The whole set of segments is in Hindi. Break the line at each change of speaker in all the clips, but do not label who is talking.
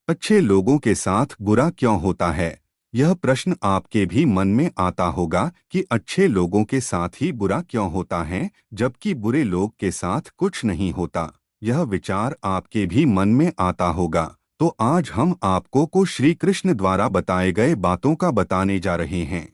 अच्छे लोगों के साथ बुरा क्यों होता है? यह प्रश्न आपके भी मन में आता होगा कि अच्छे लोगों के साथ ही बुरा क्यों होता है, जबकि बुरे लोग के साथ कुछ नहीं होता। यह विचार आपके भी मन में आता होगा। तो आज हम आपको को श्री कृष्ण द्वारा बताए गए बातों का बताने जा रहे हैं।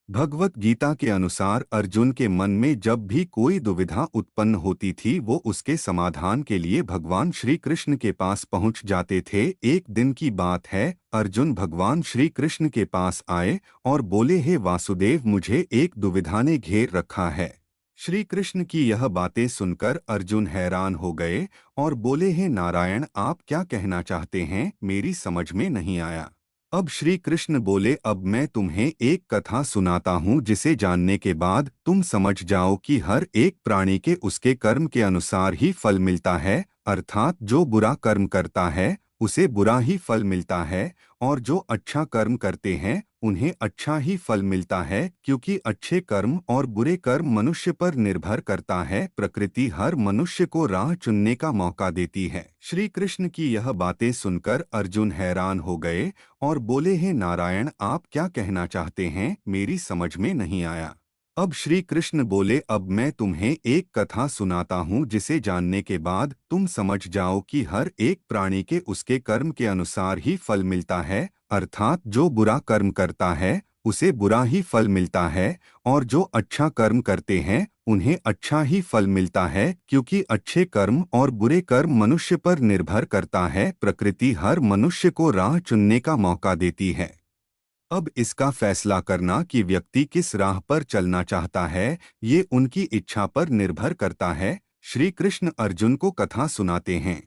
भगवत गीता के अनुसार अर्जुन के मन में जब भी कोई दुविधा उत्पन्न होती थी, वो उसके समाधान के लिए भगवान श्री कृष्ण के पास पहुंच जाते थे। एक दिन की बात है, अर्जुन भगवान श्री कृष्ण के पास आए और बोले, हे वासुदेव, मुझे एक दुविधा ने घेर रखा है। श्री कृष्ण की यह बातें सुनकर अर्जुन हैरान हो गए और बोले, हे नारायण, आप क्या कहना चाहते हैं? मेरी समझ में नहीं आया। अब श्री कृष्ण बोले, अब मैं तुम्हें एक कथा सुनाता हूँ, जिसे जानने के बाद तुम समझ जाओ कि हर एक प्राणी के उसके कर्म के अनुसार ही फल मिलता है। अर्थात जो बुरा कर्म करता है उसे बुरा ही फल मिलता है, और जो अच्छा कर्म करते हैं उन्हें अच्छा ही फल मिलता है, क्योंकि अच्छे कर्म और बुरे कर्म मनुष्य पर निर्भर करता है। प्रकृति हर मनुष्य को राह चुनने का मौका देती है। श्री कृष्ण की यह बातें सुनकर अर्जुन हैरान हो गए और बोले, हे नारायण, आप क्या कहना चाहते हैं? मेरी समझ में नहीं आया। अब श्री कृष्ण बोले, अब मैं तुम्हें एक कथा सुनाता हूँ, जिसे जानने के बाद तुम समझ जाओ कि हर एक प्राणी के उसके कर्म के अनुसार ही फल मिलता है। अर्थात जो बुरा कर्म करता है उसे बुरा ही फल मिलता है, और जो अच्छा कर्म करते हैं उन्हें अच्छा ही फल मिलता है, क्योंकि अच्छे कर्म और बुरे कर्म मनुष्य पर निर्भर करता है। प्रकृति हर मनुष्य को राह चुनने का मौका देती है। अब इसका फैसला करना कि व्यक्ति किस राह पर चलना चाहता है, ये उनकी इच्छा पर निर्भर करता है। श्री कृष्ण अर्जुन को कथा सुनाते हैं।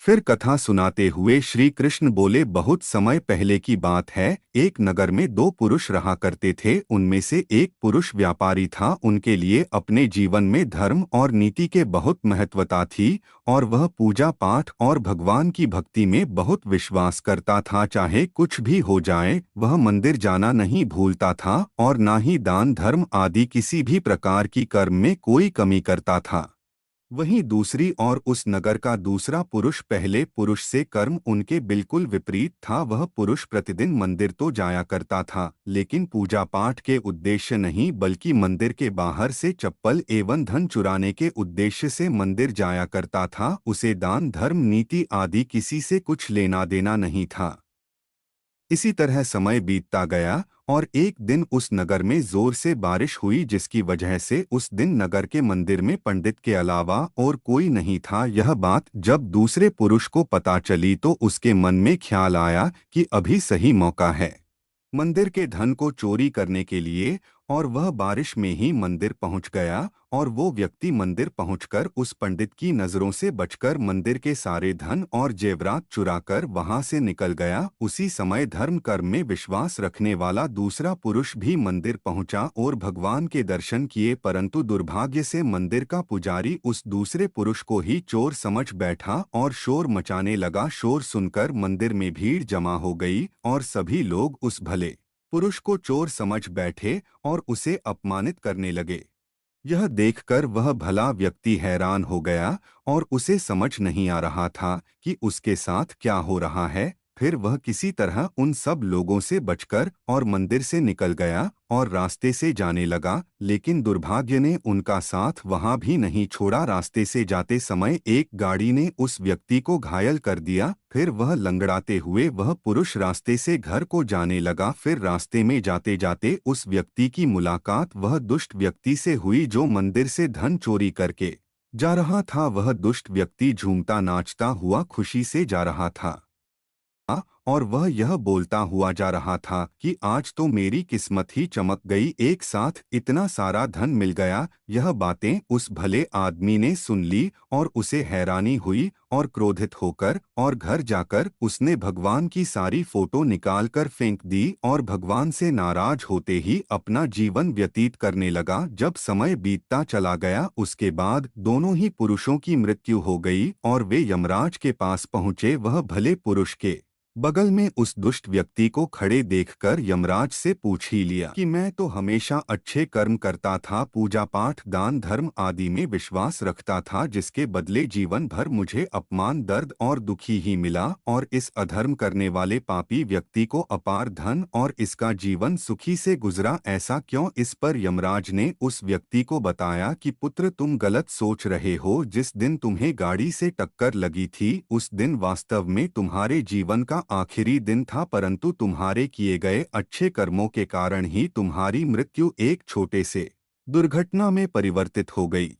फिर कथा सुनाते हुए श्री कृष्ण बोले, बहुत समय पहले की बात है, एक नगर में दो पुरुष रहा करते थे। उनमें से एक पुरुष व्यापारी था। उनके लिए अपने जीवन में धर्म और नीति के बहुत महत्वता थी, और वह पूजा पाठ और भगवान की भक्ति में बहुत विश्वास करता था। चाहे कुछ भी हो जाए, वह मंदिर जाना नहीं भूलता था, और ना ही दान धर्म आदि किसी भी प्रकार की कर्म में कोई कमी करता था। वहीं दूसरी ओर उस नगर का दूसरा पुरुष पहले पुरुष से कर्म उनके बिल्कुल विपरीत था। वह पुरुष प्रतिदिन मंदिर तो जाया करता था, लेकिन पूजा पाठ के उद्देश्य नहीं, बल्कि मंदिर के बाहर से चप्पल एवं धन चुराने के उद्देश्य से मंदिर जाया करता था। उसे दान धर्म नीति आदि किसी से कुछ लेना देना नहीं था। इसी तरह समय बीतता गया, और एक दिन उस नगर में जोर से बारिश हुई, जिसकी वजह से उस दिन नगर के मंदिर में पंडित के अलावा और कोई नहीं था। यह बात जब दूसरे पुरुष को पता चली तो उसके मन में ख्याल आया कि अभी सही मौका है मंदिर के धन को चोरी करने के लिए, और वह बारिश में ही मंदिर पहुंच गया। और वो व्यक्ति मंदिर पहुंचकर उस पंडित की नजरों से बचकर मंदिर के सारे धन और जेवरात चुराकर वहां से निकल गया। उसी समय धर्म कर्म में विश्वास रखने वाला दूसरा पुरुष भी मंदिर पहुंचा और भगवान के दर्शन किए, परंतु दुर्भाग्य से मंदिर का पुजारी उस दूसरे पुरुष को ही चोर समझ बैठा और शोर मचाने लगा। शोर सुनकर मंदिर में भीड़ जमा हो गई, और सभी लोग उस भले पुरुष को चोर समझ बैठे और उसे अपमानित करने लगे। यह देखकर वह भला व्यक्ति हैरान हो गया, और उसे समझ नहीं आ रहा था कि उसके साथ क्या हो रहा है। फिर वह किसी तरह उन सब लोगों से बचकर और मंदिर से निकल गया और रास्ते से जाने लगा, लेकिन दुर्भाग्य ने उनका साथ वहां भी नहीं छोड़ा। रास्ते से जाते समय एक गाड़ी ने उस व्यक्ति को घायल कर दिया। फिर वह लंगड़ाते हुए वह पुरुष रास्ते से घर को जाने लगा। फिर रास्ते में जाते जाते उस व्यक्ति की मुलाकात वह दुष्ट व्यक्ति से हुई, जो मंदिर से धन चोरी करके जा रहा था। वह दुष्ट व्यक्ति झूमता नाचता हुआ खुशी से जा रहा था, और वह यह बोलता हुआ जा रहा था कि आज तो मेरी किस्मत ही चमक गई, एक साथ इतना सारा धन मिल गया। यह बातें उस भले आदमी ने सुन ली, और उसे हैरानी हुई, और क्रोधित होकर और घर जाकर उसने भगवान की सारी फोटो निकाल कर फेंक दी, और भगवान से नाराज होते ही अपना जीवन व्यतीत करने लगा। जब समय बीतता चला गया, उसके बाद दोनों ही पुरुषों की मृत्यु हो गई, और वे यमराज के पास पहुँचे। वह भले पुरुष के बगल में उस दुष्ट व्यक्ति को खड़े देखकर यमराज से पूछ ही लिया कि मैं तो हमेशा अच्छे कर्म करता था, पूजा पाठ दान धर्म आदि में विश्वास रखता था, जिसके बदले जीवन भर मुझे अपमान दर्द और दुखी ही मिला, और इस अधर्म करने वाले पापी व्यक्ति को अपार धन और इसका जीवन सुखी से गुजरा, ऐसा क्यों? इस पर यमराज ने उस व्यक्ति को बताया कि पुत्र, तुम गलत सोच रहे हो। जिस दिन तुम्हें गाड़ी से टक्कर लगी थी उस दिन वास्तव में तुम्हारे जीवन का आखिरी दिन था, परंतु तुम्हारे किए गए अच्छे कर्मों के कारण ही तुम्हारी मृत्यु एक छोटे से दुर्घटना में परिवर्तित हो गई।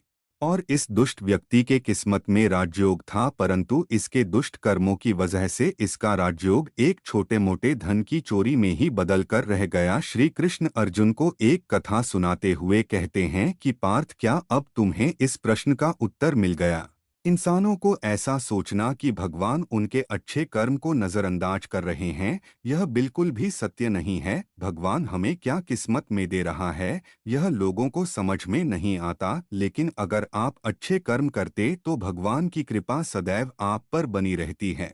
और इस दुष्ट व्यक्ति के किस्मत में राजयोग था, परंतु इसके दुष्ट कर्मों की वजह से इसका राजयोग एक छोटे मोटे धन की चोरी में ही बदल कर रह गया। श्री कृष्ण अर्जुन को एक कथा सुनाते हुए कहते हैं कि पार्थ, क्या अब तुम्हें इस प्रश्न का उत्तर मिल गया? इंसानों को ऐसा सोचना कि भगवान उनके अच्छे कर्म को नजरअंदाज कर रहे हैं, यह बिल्कुल भी सत्य नहीं है। भगवान हमें क्या किस्मत में दे रहा है, यह लोगों को समझ में नहीं आता, लेकिन अगर आप अच्छे कर्म करते तो भगवान की कृपा सदैव आप पर बनी रहती है।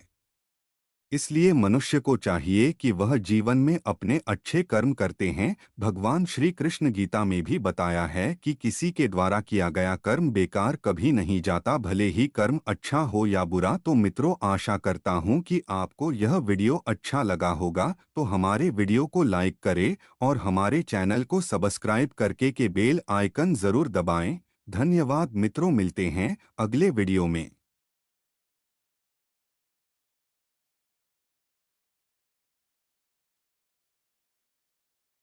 इसलिए मनुष्य को चाहिए कि वह जीवन में अपने अच्छे कर्म करते हैं। भगवान श्री कृष्ण गीता में भी बताया है कि किसी के द्वारा किया गया कर्म बेकार कभी नहीं जाता, भले ही कर्म अच्छा हो या बुरा। तो मित्रों, आशा करता हूँ कि आपको यह वीडियो अच्छा लगा होगा, तो हमारे वीडियो को लाइक करें और हमारे चैनल को सब्सक्राइब करके बेल आइकन जरूर दबाएं। धन्यवाद मित्रों, मिलते हैं अगले वीडियो में।